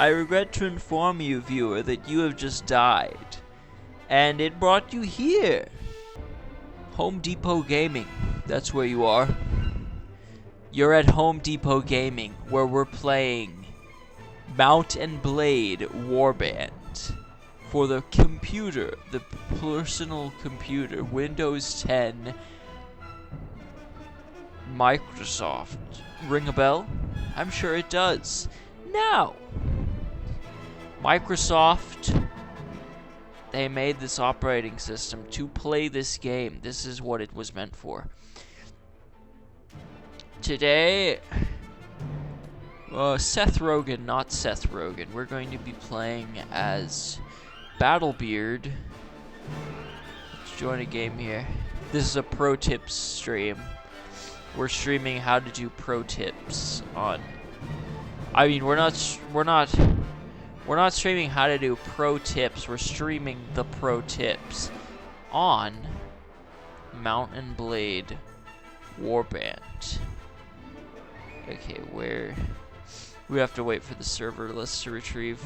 I regret to inform you, viewer, that you have just died. And it brought you here. Home Depot Gaming. That's where you are. You're at Home Depot Gaming, where we're playing Mount and Blade Warband. For the computer, the personal computer, Windows 10, Microsoft. Ring a bell? I'm sure it does. Now, Microsoft, they made this operating system to play this game. This is what it was meant for. Today, Seth Rogen, not Seth Rogen. We're going to be playing as Battlebeard. Let's join a game here. This is a pro tips stream. We're streaming how to do pro tips on. I mean, we're not streaming how to do pro tips. We're streaming the pro tips on Mount and Blade Warband. Okay, where we have to wait for the server list to retrieve.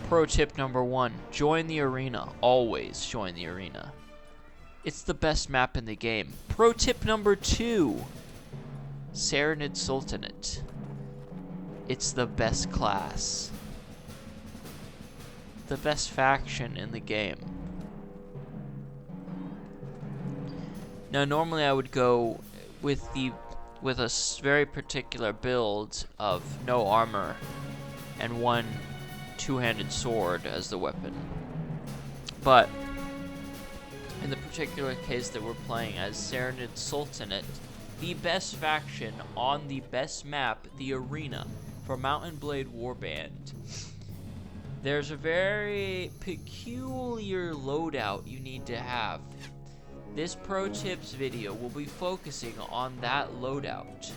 Pro tip number 1, join the arena. Always join the arena. It's the best map in the game. Pro tip number 2, Serenade Sultanate. It's the best class. The best faction in the game. Now normally I would go with a very particular build of no armor and one two-handed sword as the weapon. But in the particular case that we're playing as Serenade Sultanate, the best faction on the best map, the arena, for Mount and Blade Warband, there's a very peculiar loadout you need to have. This pro tips video will be focusing on that loadout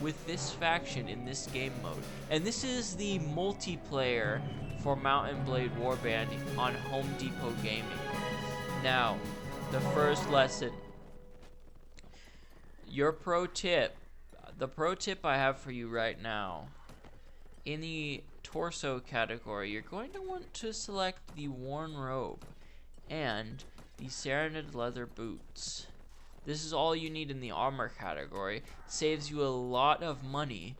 with this faction in this game mode. And this is the multiplayer for Mount and Blade Warband on Home Depot Gaming. Now, the first lesson. Your pro tip. The pro tip I have for you right now. In the torso category, you're going to want to select the worn robe and the Serenade leather boots. This is all you need in the armor category. Saves you a lot of money.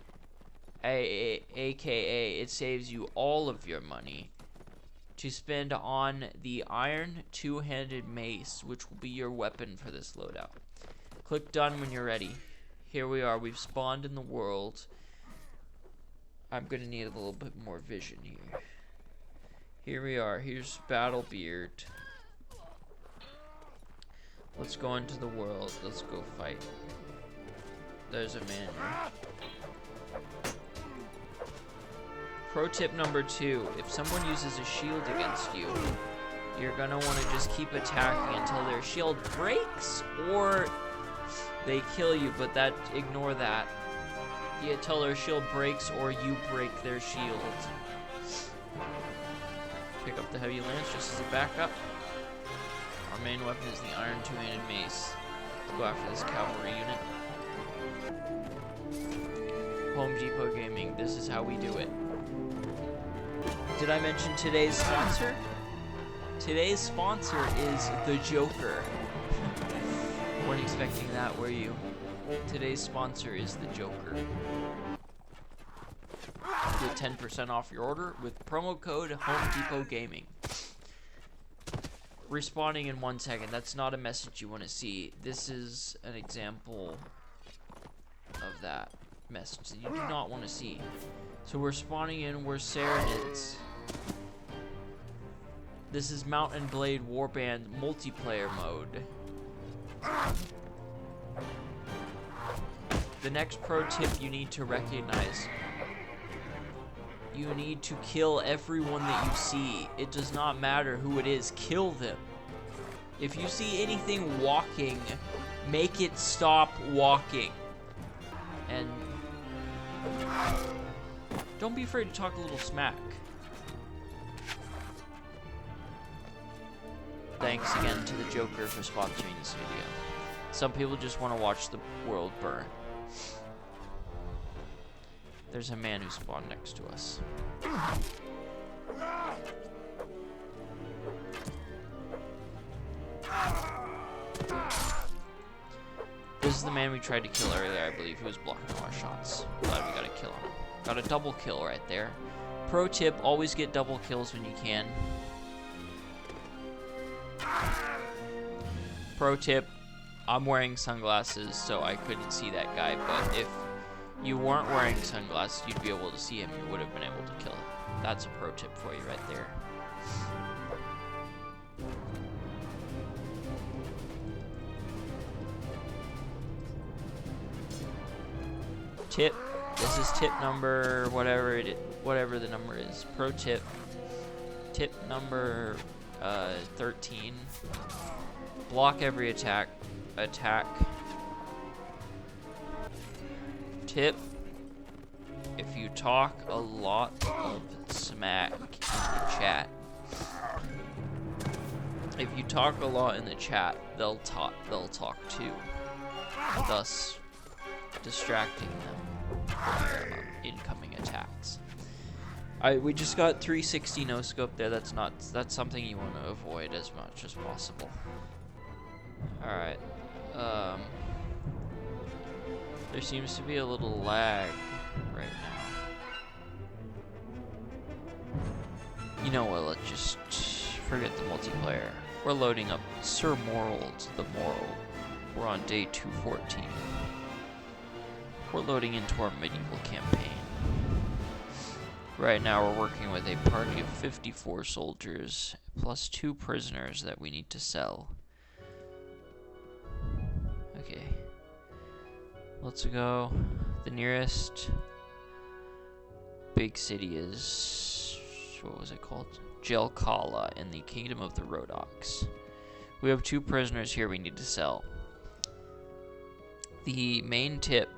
AKA, it saves you all of your money to spend on the iron two-handed mace, which will be your weapon for this loadout. Click done when you're ready. Here we are. We've spawned in the world. I'm gonna need a little bit more vision here. Here we are. Here's Battlebeard. Let's go into the world. Let's go fight. There's a man. Pro tip number 2. If someone uses a shield against you, you're gonna want to just keep attacking until their shield breaks or they kill you, but ignore that. Yeah, until their shield breaks or you break their shield. Pick up the heavy lance just as a backup. Our main weapon is the iron two-handed mace. Let's go after this cavalry unit. Home Depot Gaming, this is how we do it. Did I mention today's sponsor? Today's sponsor is the Joker. Weren't expecting that, were you? Today's sponsor is the Joker. Get 10% off your order with promo code Home Depot Gaming. Respawning in 1 second. That's not a message you want to see. This is an example of that message that you do not want to see. So we're spawning in. We're Serenades. This is Mount and Blade Warband multiplayer mode. The next pro tip you need to recognize. You need to kill everyone that you see. It does not matter who it is. Kill them. If you see anything walking, make it stop walking. And don't be afraid to talk a little smack. Thanks again to the Joker for sponsoring this video. Some people just want to watch the world burn. There's a man who spawned next to us. This is the man we tried to kill earlier, I believe. He was blocking all our shots. Glad we got a kill on him. Got a double kill right there. Pro tip, always get double kills when you can. Pro tip, I'm wearing sunglasses, so I couldn't see that guy, but if you weren't wearing sunglasses, you'd be able to see him. You would have been able to kill him. That's a pro tip for you right there. Tip. This is tip number whatever the number is. Pro tip. Tip number 13. Block every attack. Tip. If you talk a lot of smack in the chat. If you talk a lot in the chat, they'll talk too. Thus distracting them from their incoming attacks. We just got 360 no scope there. That's something you want to avoid as much as possible. All right. There seems to be a little lag right now. You know what? Let's just forget the multiplayer. We're loading up Sir Morald the Moral. We're on day 214. We're loading into our medieval campaign. Right now we're working with a party of 54 soldiers plus 2 prisoners that we need to sell. Okay. Let's go. The nearest big city is, what was it called? Jelkala in the Kingdom of the Rodoks. We have 2 prisoners here we need to sell. The main tip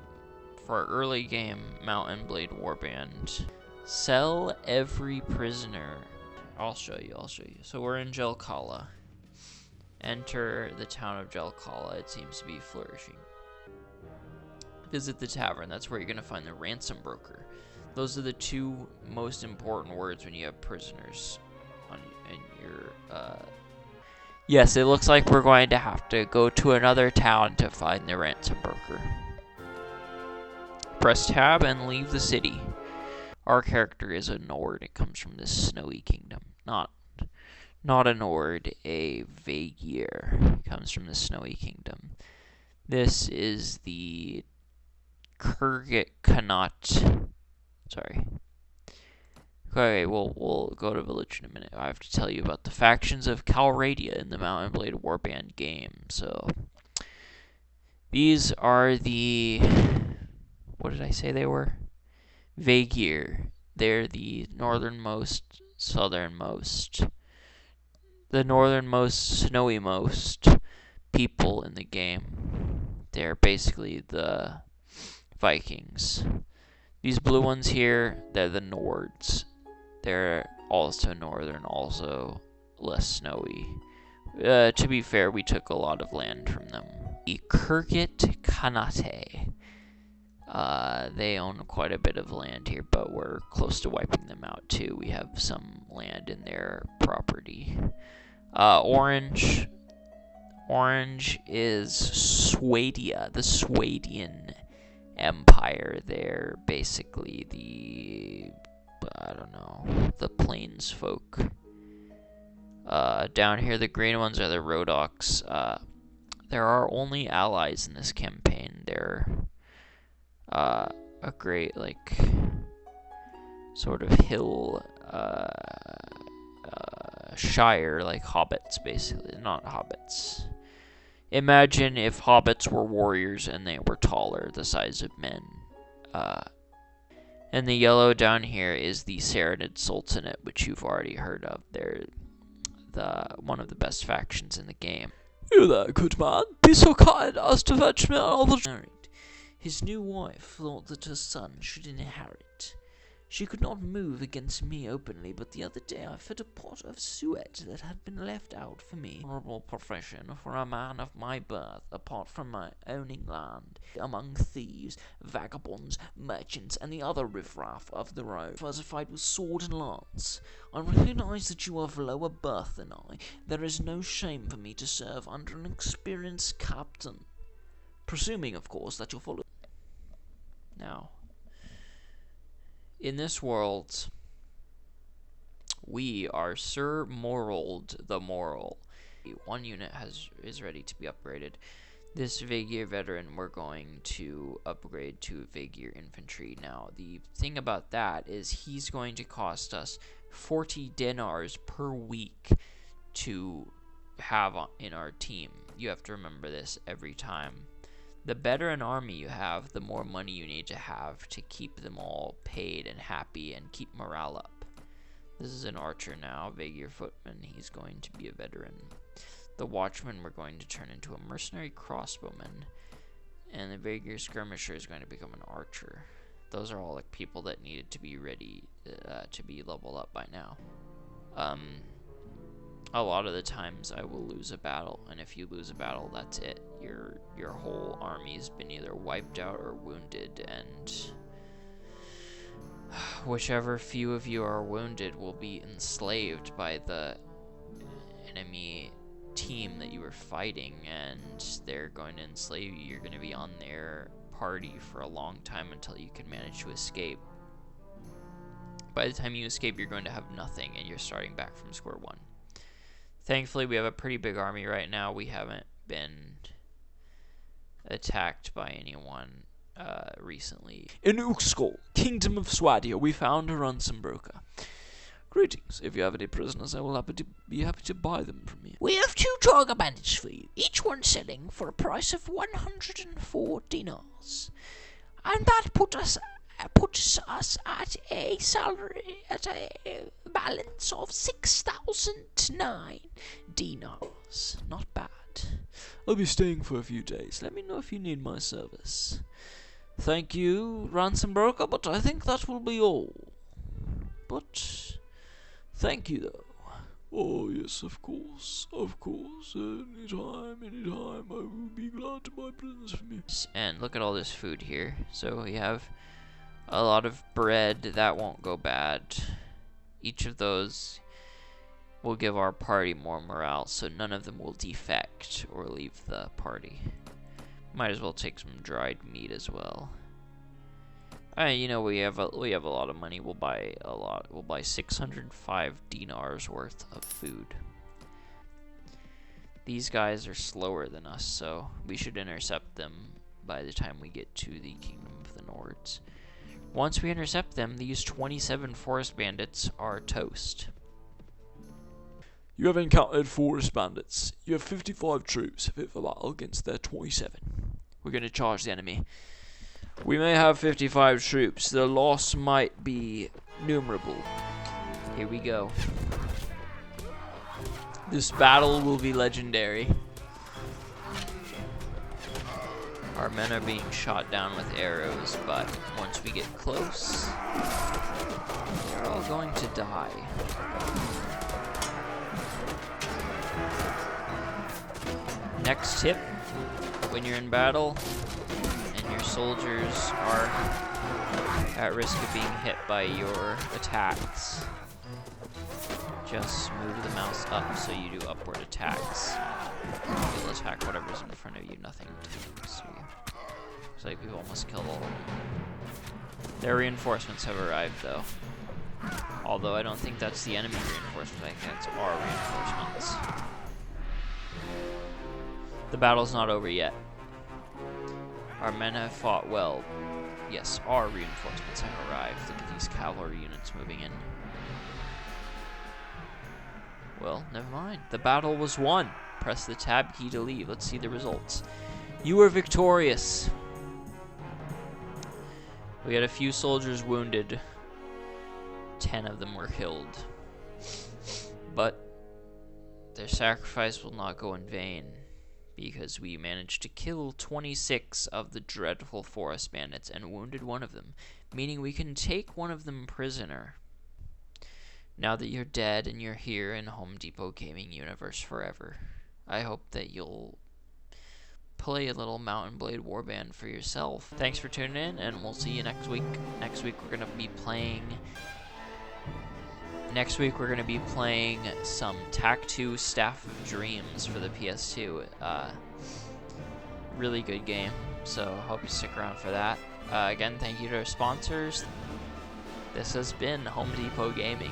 for early game Mountain Blade Warband: sell every prisoner. I'll show you. So we're in Jelkala. Enter the town of Jelkala. It seems to be flourishing. Visit the tavern. That's where you're going to find the ransom broker. Those are the 2 most important words when you have prisoners in your... Yes, it looks like we're going to have to go to another town to find the ransom broker. Press tab and leave the city. Our character is a Nord. It comes from the snowy kingdom. Not a Nord, a Vaegir. It comes from the snowy kingdom. This is the Kurgit-Kanat. Sorry. Okay, we'll go to village in a minute. I have to tell you about the factions of Calradia in the Mountain Blade Warband game. So these are the... What did I say they were? Vaegir. They're the northernmost, southernmost, the northernmost, snowy-most people in the game. They're basically the Vikings. These blue ones here, they're the Nords. They're also northern, also less snowy. To be fair, we took a lot of land from them. The Kurgit-Kanate. They own quite a bit of land here, but we're close to wiping them out too. We have some land in their property. Orange is Swadia, the Swadian Empire. They're basically the plains folk. Down here, the green ones are the Rodoks. There are only allies in this campaign. They're a great, sort of hill, shire, like hobbits, basically. Not hobbits. Imagine if hobbits were warriors and they were taller, the size of men. And the yellow down here is the Saranid Sultanate, which you've already heard of. They're one of the best factions in the game. You there, good man. Be so kind as to fetch me all the... His new wife thought that her son should inherit. She could not move against me openly, but the other day I fed a pot of suet that had been left out for me. Honorable profession for a man of my birth, apart from my owning land, among thieves, vagabonds, merchants, and the other riffraff of the road. As a fight with sword and lance. I recognize that you are of lower birth than I. There is no shame for me to serve under an experienced captain. Presuming, of course, that you'll follow. Now, in this world, we are Sir Morold the Moral. One unit is ready to be upgraded. This Vaegir veteran we're going to upgrade to Vaegir infantry. Now, the thing about that is he's going to cost us 40 dinars per week to have in our team. You have to remember this every time. The better an army you have, the more money you need to have to keep them all paid and happy and keep morale up. This is an archer now, Vaegir footman. He's going to be a veteran. The watchman we're going to turn into a mercenary crossbowman. And the Vaegir skirmisher is going to become an archer. Those are all like people that needed to be ready to be leveled up by now. A lot of the times I will lose a battle, and if you lose a battle, that's it. Your whole army's been either wiped out or wounded, and whichever few of you are wounded will be enslaved by the enemy team that you were fighting, and they're going to enslave you. You're going to be on their party for a long time until you can manage to escape. By the time you escape, you're going to have nothing, and you're starting back from square one. Thankfully, we have a pretty big army right now. We haven't been attacked by anyone recently. In Uxkhol, Kingdom of Swadia, we found a ransom broker. Greetings. If you have any prisoners, I will be happy to buy them from you. We have 2 Targa bandits for you, each one selling for a price of 104 dinars. And that puts us at a salary, at a balance of 6,009 dinars. Not bad. I'll be staying for a few days. Let me know if you need my service. Thank you, ransom broker, but I think that will be all. But thank you, though. Oh, yes, of course. Anytime, I will be glad to buy prisoners from you. And look at all this food here. So we have a lot of bread. That won't go bad. Each of those will give our party more morale, so none of them will defect or leave the party. Might as well take some dried meat as well. You know, we have a lot of money. We'll buy a lot. We'll buy 605 dinars worth of food. These guys are slower than us, so we should intercept them by the time we get to the Kingdom of the Nords. Once we intercept them, these 27 forest bandits are toast. You have encountered forest bandits. You have 55 troops fit for battle against their 27. We're going to charge the enemy. We may have 55 troops. The loss might be numerable. Here we go. This battle will be legendary. Our men are being shot down with arrows, but once we get close, they're all going to die. Next tip, when you're in battle and your soldiers are at risk of being hit by your attacks, just move the mouse up so you do upward attacks. You'll attack whatever's in front of you, nothing to see. Looks like we've almost killed all of them. Their reinforcements have arrived, though. Although I don't think that's the enemy reinforcements, I think that's our reinforcements. The battle's not over yet. Our men have fought well. Yes, our reinforcements have arrived. Look at these cavalry units moving in. Well, never mind. The battle was won. Press the tab key to leave. Let's see the results. You were victorious. We had a few soldiers wounded. 10 of them were killed. But their sacrifice will not go in vain. because we managed to kill 26 of the dreadful forest bandits and wounded one of them, meaning we can take one of them prisoner. Now that you're dead and you're here in Home Depot Gaming Universe forever, I hope that you'll play a little Mountain Blade Warband for yourself. Thanks for tuning in, and we'll see you next week. Next week we're going to be playing some TAC 2 Staff of Dreams for the PS2. Really good game, so hope you stick around for that. Again, thank you to our sponsors. This has been Home Depot Gaming.